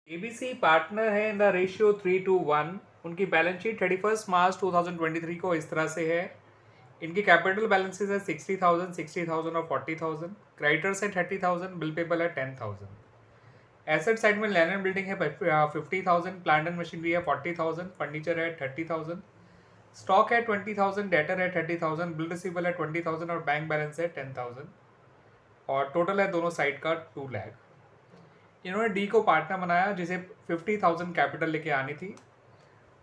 ABC partner है in the ratio 3:1। उनकी balance sheet 31 मार्च 2023 को इस तरह से है। इनकी कैपिटल बैलेंसेस है 60,000, 60,000 और 40,000। क्रेडिटर्स है 30,000, बिल पेबल है 10,000। एसेट साइड में लैंड एंड बिल्डिंग है 50,000, प्लांट एंड मशीनरी है 40,000, फर्नीचर है 30,000, स्टॉक है 20,000, डेटर है 30,000, बिल रिसीवेबल है 20,000 और बैंक बैलेंस है 10,000 और टोटल है दोनों साइड का 2 लाख। इन्होंने डी को पार्टनर बनाया जिसे 50,000 कैपिटल लेके आनी थी,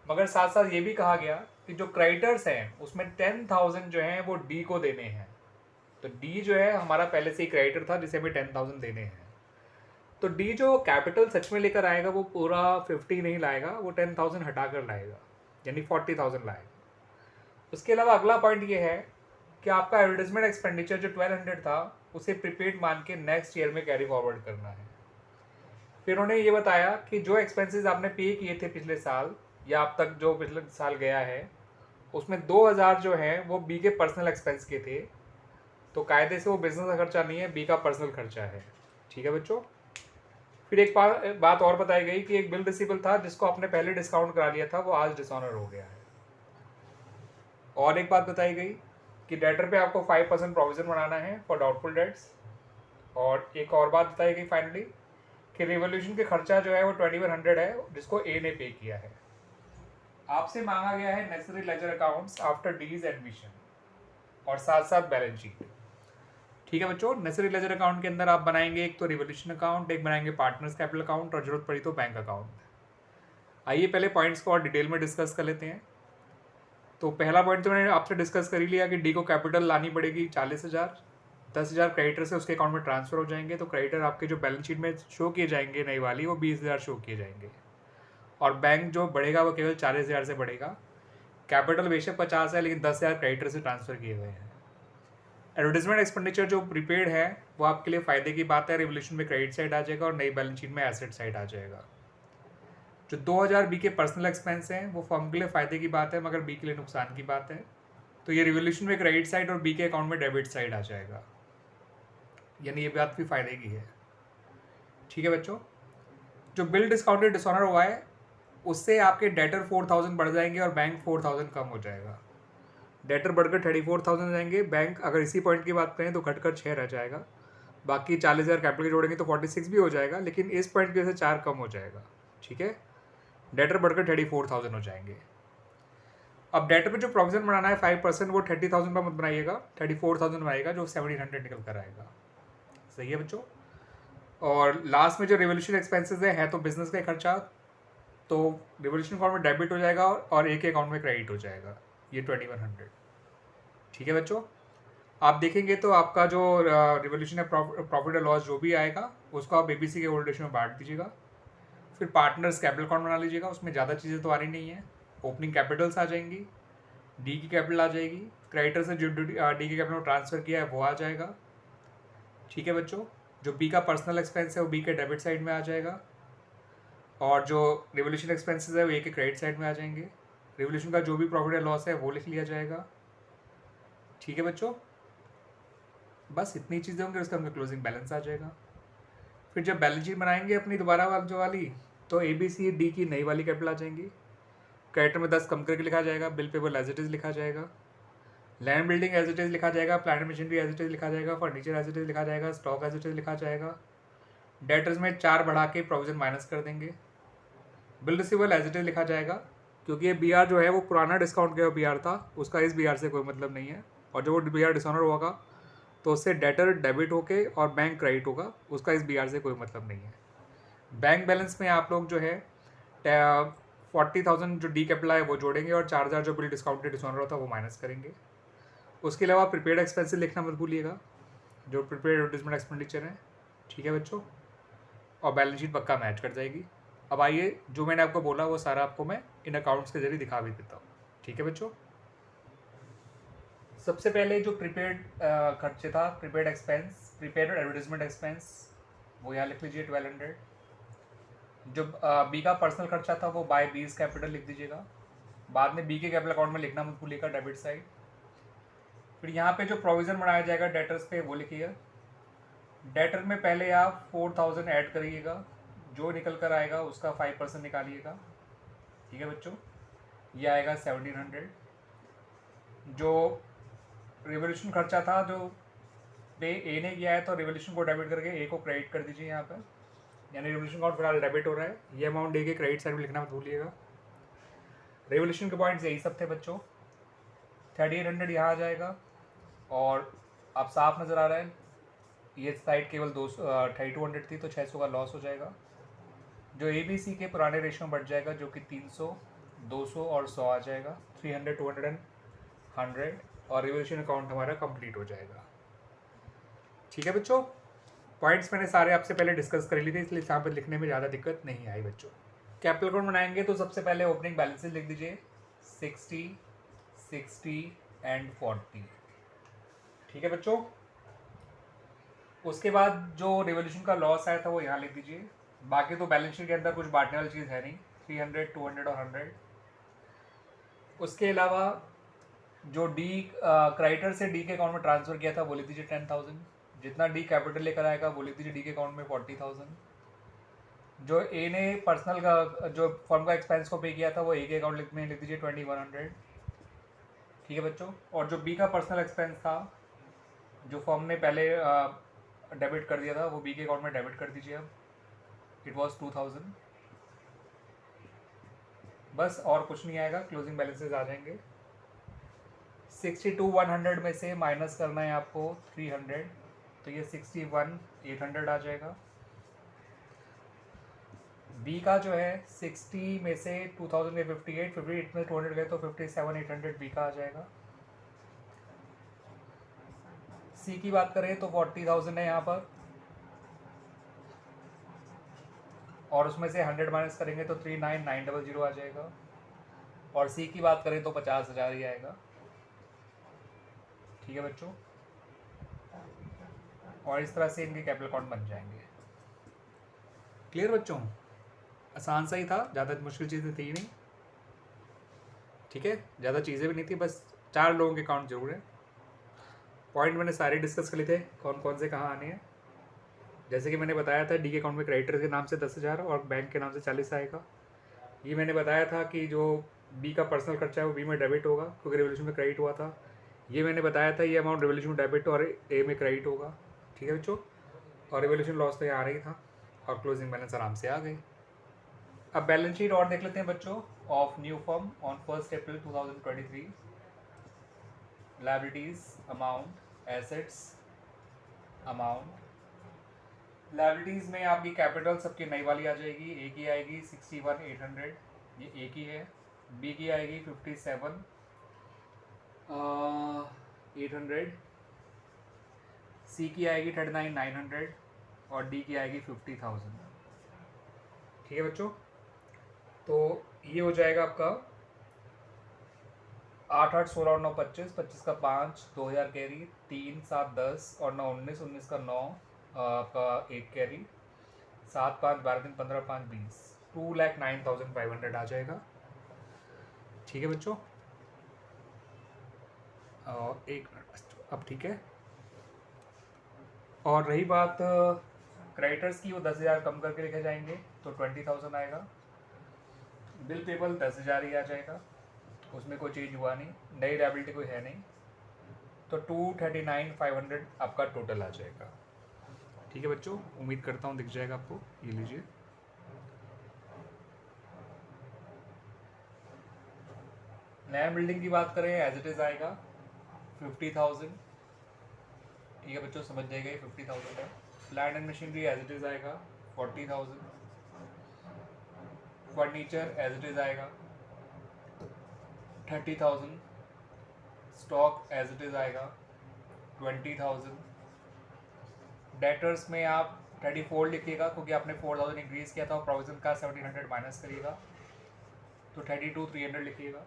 मगर साथ साथ ये भी कहा गया कि जो क्रेडिटर्स हैं उसमें 10,000 जो हैं वो डी को देने हैं। तो डी जो है हमारा पहले से ही क्रेडिटर था जिसे हमें 10,000 देने हैं। तो डी जो कैपिटल सच में लेकर आएगा वो पूरा 50 नहीं लाएगा, वो 10,000 हटा कर लाएगा, यानी 40,000 लाएगा। उसके अलावा अगला पॉइंट ये है कि आपका एडवर्टाइजमेंट एक्सपेंडिचर जो 1200 था उसे प्रीपेड मान के नेक्स्ट ईयर में कैरी फॉरवर्ड करना है। फिर उन्होंने ये बताया कि जो एक्सपेंसेस आपने पे किए थे पिछले साल या अब तक जो पिछले साल गया है उसमें 2,000 जो है वो बी के पर्सनल एक्सपेंस के थे। तो कायदे से वो बिजनेस का खर्चा नहीं है, बी का पर्सनल खर्चा है। ठीक है बच्चों। फिर एक बात और बताई गई कि एक बिल रिसीवेबल था जिसको आपने पहले डिस्काउंट करा लिया था, वो आज डिसऑनर हो गया है। और एक बात बताई गई कि डेटर पे आपको 5% प्रोविजन बनाना है फॉर डाउटफुल डेट्स। और एक और बात बताई गई फाइनली कि रिवोल्यूशन के खर्चा जो है वो 2100 है जिसको ए ने पे किया है। आपसे मांगा गया है नेसेसरी लेजर अकाउंट्स आफ्टर डीज एडमिशन और साथ साथ बैलेंस शीट। ठीक है बच्चों। नेसेसरी लेजर अकाउंट के अंदर आप बनाएंगे एक तो रिवोल्यूशन अकाउंट, एक बनाएंगे पार्टनर्स कैपिटल अकाउंट और जरूरत पड़ी तो बैंक अकाउंट। आइए पहले पॉइंट्स को और डिटेल में डिस्कस कर लेते हैं। तो पहला पॉइंट तो मैंने आपसे डिस्कस कर ही लिया कि डी को कैपिटल लानी पड़ेगी 40,000। 10,000 क्रेडिटर से उसके अकाउंट में ट्रांसफर हो जाएंगे। तो क्रेडिटर आपके जो बैलेंस शीट में शो किए जाएंगे नई वाली, वो 20,000 शो किए जाएंगे और बैंक जो बढ़ेगा वो केवल 40,000 से बढ़ेगा। कैपिटल बेशक 50 है लेकिन 10,000 क्रेडिटर से ट्रांसफर किए हुए हैं। एडवर्टाइजमेंट एक्सपेंडिचर जो प्रीपेड है वो आपके लिए फ़ायदे की बात है, रिवोल्यूशन में क्रेडिट साइड आ जाएगा और नई बैलेंस शीट में एसेट साइड आ जाएगा। जो 2,000 बी के पर्सनल एक्सपेंस हैं वो फर्म के लिए फ़ायदे की बात है मगर बी के लिए नुकसान की बात है। तो ये रिवोल्यूशन में क्रेडिट साइड और बी के अकाउंट में डेबिट साइड आ जाएगा, यानी ये बात भी फ़ायदे की है। ठीक है बच्चों। जो बिल डिस्काउंटेड डिसऑनर हुआ है उससे आपके डेटर 4,000 बढ़ जाएंगे और बैंक 4,000 कम हो जाएगा। डेटर बढ़कर 34,000 जाएंगे, बैंक अगर इसी पॉइंट की बात करें तो घटकर 6 रह जाएगा। बाकी 40,000 कैपिटल जोड़ेंगे तो 46 भी हो जाएगा, लेकिन इस पॉइंट की वजह से 4 कम हो जाएगा। ठीक है। डेटर बढ़कर 34,000 हो जाएंगे। अब डेटर पे जो प्रोविजन बनाना है 5%, वो 30,000 पर मत बनाइएगा, 34,000 बनाइएगा जो 1,700 निकल कर आएगा। सही है बच्चों। और लास्ट में जो रिवोल्यूशन एक्सपेंसेस है तो बिजनेस का खर्चा, तो रिवोल्यूशन अकाउंट में डेबिट हो जाएगा और एक अकाउंट में क्रेडिट हो जाएगा, ये 2100। ठीक है बच्चों। आप देखेंगे तो आपका जो रिवोल्यूशन है प्रॉफिट और लॉस जो भी आएगा उसको आप एबीसी के ओल्ड रेशियो में बांट दीजिएगा। फिर पार्टनर्स कैपिटल अकाउंट बना लीजिएगा, उसमें ज़्यादा चीज़ें तो आ रही नहीं है। ओपनिंग कैपिटल्स आ जाएंगी, डी की कैपिटल आ जाएगी, क्रेडिटर से जो डी की कैपिटल ट्रांसफ़र किया है वो आ जाएगा। ठीक है बच्चों। जो बी का पर्सनल एक्सपेंस है वो बी के डेबिट साइड में आ जाएगा और जो रिवोल्यूशन एक्सपेंसेस है वो ए के क्रेडिट साइड में आ जाएंगे। रिवोल्यूशन का जो भी प्रॉफिट या लॉस है वो लिख लिया जाएगा। ठीक है बच्चों। बस इतनी चीज़ें होंगी, उसका हमें क्लोजिंग बैलेंस आ जाएगा। फिर जब बैलेंस शीट बनाएंगे अपनी दोबारा वाली, तो ए बी सी डी की नई वाली कैपिटल आ जाएंगी। क्रेडिटर में 10 कम करके लिखा जाएगा, bill payable as it is लिखा जाएगा, land building as it is लिखा जाएगा, plant machinery as it is लिखा जाएगा, फर्नीचर एज इट इज़ लिखा जाएगा, स्टॉक एज इट इज़ लिखा जाएगा। डेटर्स में 4 बढ़ा के प्रोविजन माइनस कर देंगे। Bill receivable as it is लिखा जाएगा क्योंकि ये बी आर जो है वो पुराना डिस्काउंट किया बी आर था, उसका इस बी आर से कोई मतलब नहीं है। और जब वो बी आर डिसऑनर होगा तो उससे डेटर डेबिट होके और बैंक क्रेडिट होगा, उसका इस बी आर से कोई मतलब नहीं है। बैंक बैलेंस में आप लोग जो है 40,000 जो डी कैपिटल है वो जोड़ेंगे और 4,000 जो बिल डिस्काउंटेड डिसऑनर होता है वो माइनस करेंगे। उसके अलावा प्रीपेड एक्सपेंसेस लिखना मत भूलिएगा, जो प्रीपेड एडवर्टाइजमेंट एक्सपेंडिचर है। ठीक है बच्चों। और बैलेंस शीट पक्का मैच कर जाएगी। अब आइए जो मैंने आपको बोला वो सारा आपको मैं इन अकाउंट्स के जरिए दिखा भी देता हूँ। ठीक है बच्चों। सबसे पहले जो प्रीपेड खर्चे था, prepaid expense, prepaid advertisement expense, वो यहाँ लिख लीजिए 1200। जो बी का पर्सनल खर्चा था वो बाय बीज कैपिटल लिख दीजिएगा। बाद में बी के कैपिटल अकाउंट में लिखना मत भूलिएगा, डेबिट साइड। फिर यहाँ पे जो प्रोविज़न बनाया जाएगा डेटर्स पे वो लिखिएगा। डेटर में पहले आप 4,000 ऐड करिएगा जो निकल कर आएगा उसका 5% निकालिएगा। ठीक है बच्चों, ये आएगा 1700। जो रिवोल्यूशन खर्चा था जो पे ए ने किया है, तो रिवोल्यूशन को डेबिट करके ए को क्रेडिट कर दीजिए यहाँ पर, यानी रिवोल्यूशन अकाउंट फिलहाल डेबिट हो रहा है। ये अमाउंट ए के क्रेडिट साइड में लिखना मत भूलिएगा। रिवोल्यूशन के पॉइंट्स यही सब थे बच्चों। 3800 यहाँ आ जाएगा, और अब साफ नज़र आ रहा है ये साइड केवल 3200 थी, तो 600 का लॉस हो जाएगा। जो ए बी सी के पुराने रेशियो में बढ़ जाएगा, जो कि 300, 200 और 100 आ जाएगा। 300, 200 एंड 100, और रिवोल्यूशन अकाउंट हमारा कंप्लीट हो जाएगा। ठीक है बच्चों, पॉइंट्स मैंने सारे आपसे पहले डिस्कस कर लिए थे, इसलिए यहाँ पर लिखने में ज़्यादा दिक्कत नहीं आई बच्चों। कैपिटल अकाउंट बनाएंगे तो सबसे पहले ओपनिंग बैलेंसेज लिख दीजिए 60, 60 एंड 40। ठीक है बच्चों, उसके बाद जो रिवोल्यूशन का लॉस आया था वो यहाँ लिख दीजिए। बाकी तो बैलेंस शीट के अंदर कुछ बांटने वाली चीज़ है नहीं। 300, 200 और 100। उसके अलावा जो डी क्रेडिटर से डी के अकाउंट में ट्रांसफ़र किया था वो लिख दीजिए 10,000। जितना डी कैपिटल लेकर आएगा वो लिख दीजिए डी के अकाउंट में 40,000। जो ए ने पर्सनल का जो फर्म का एक्सपेंस को पे किया था वो ए के अकाउंट में लिख दीजिए 2100। ठीक है बच्चों, और जो बी का पर्सनल एक्सपेंस था जो फर्म ने पहले डेबिट कर दिया था वो बी के अकाउंट में डेबिट कर दीजिए। अब इट वॉज 2000। बस और कुछ नहीं आएगा, क्लोजिंग बैलेंसेज आ जाएंगे। 62,100 में से माइनस करना है आपको 300, तो ये 61,800 आ जाएगा। बी का जो है 60 में से 2000 में 58 में 200 गए तो 57,800 बी का आ जाएगा। सी की बात करें तो 40,000 है यहाँ पर, और उसमें से 100 माइनस करेंगे तो 39,900 आ जाएगा। और सी की बात करें तो 50,000 ही आएगा। ठीक है बच्चों, और इस तरह से इनके कैपिटल अकाउंट बन जाएंगे। क्लियर बच्चों, आसान सा ही था, ज़्यादा मुश्किल चीज़ें थी नहीं। ठीक है, ज़्यादा चीज़ें भी नहीं थी, बस 4 लोगों के अकाउंट जरूर है। पॉइंट मैंने सारे डिस्कस कर लिए थे, कौन कौन से कहाँ आने हैं। जैसे कि मैंने बताया था डी के अकाउंट में क्रेडिटर के नाम से 10,000 और बैंक के नाम से 40 आएगा। ये मैंने बताया था कि जो बी का पर्सनल खर्चा है वो बी में डेबिट होगा क्योंकि रिवोल्यूशन में क्रेडिट हुआ था। ये मैंने बताया था ये अमाउंट रिवोल्यूशन में डेबिट और ए में क्रेडिट होगा। ठीक है बच्चों, और रिवोल्यूशन लॉस तो यहाँ आ रही था, और क्लोजिंग बैलेंस आराम से आ गई। अब बैलेंस शीट और देख लेते हैं बच्चों of new firm on 1 April 2023। Liabilities amount, assets amount. Liabilities में आपकी कैपिटल सबकी नई वाली आ जाएगी। ए की आएगी 61,800, ये ए की है। बी की आएगी 57,800। सी की आएगी 39,900 और डी की आएगी 50,000। ठीक है बच्चों, तो ये हो जाएगा आपका 8, 8, 16 और 9, 25, 25 का 5, 2000 कैरी, 3, 7, 10 और 9, 19, 19 का 9 आपका 1 कैरी, 7, 5, 12, 3, 15, 5, 20, 2,09,500 आ जाएगा। ठीक है बच्चों, और 1 मिनट अब ठीक है। और रही बात क्रेडिटर्स की, वो 10,000 कम करके लिखे जाएंगे तो 20,000 आएगा। बिल पेबल 10,000 ही आ जाएगा, उसमें कोई चेंज हुआ नहीं, नई लायबिलिटी कोई है नहीं, तो 239,500 आपका टोटल आ जाएगा। ठीक है बच्चों, उम्मीद करता हूँ दिख जाएगा आपको। ये लीजिए, नया बिल्डिंग की बात करें एज इट इज़ आएगा 50,000। ठीक है बच्चों, समझ जाएगा ये 50,000 है। Plant and machinery as it is आएगा 40,000। फर्नीचर एज इट इज़ आएगा 30,000। स्टॉक एज इट इज़ आएगा 20,000। डेटर्स में आप 34 लिखिएगा क्योंकि आपने 4,000 इंक्रीज़ किया था और प्रोविजन का 1,700 माइनस करिएगा तो 32,300 लिखिएगा।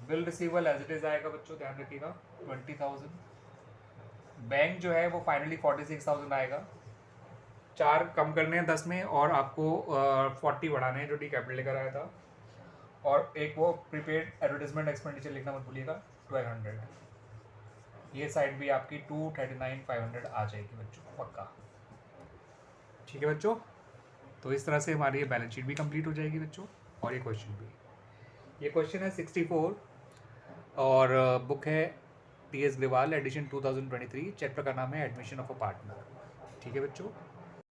Bill receivable as it is आएगा बच्चों, ध्यान रखिएगा 20,000। बैंक जो है वो फाइनली 46,000 आएगा। 4 कम करने हैं 10 में और आपको 40 बढ़ाने हैं जो डी कैपिटल लेकर आया था। और एक वो प्रीपेड एडवर्टाइजमेंट एक्सपेंडिचर लिखना मत भूलिएगा 1,200। ये साइड भी आपकी 239,500 आ जाएगी बच्चों, पक्का। ठीक है बच्चों, तो इस तरह से हमारी ये बैलेंस शीट भी कंप्लीट हो जाएगी बच्चों, और ये क्वेश्चन भी। ये क्वेश्चन है 64 और बुक है T S Grewal edition 2023, chapter का नाम है एडमिशन ऑफ अ पार्टनर। ठीक है बच्चों।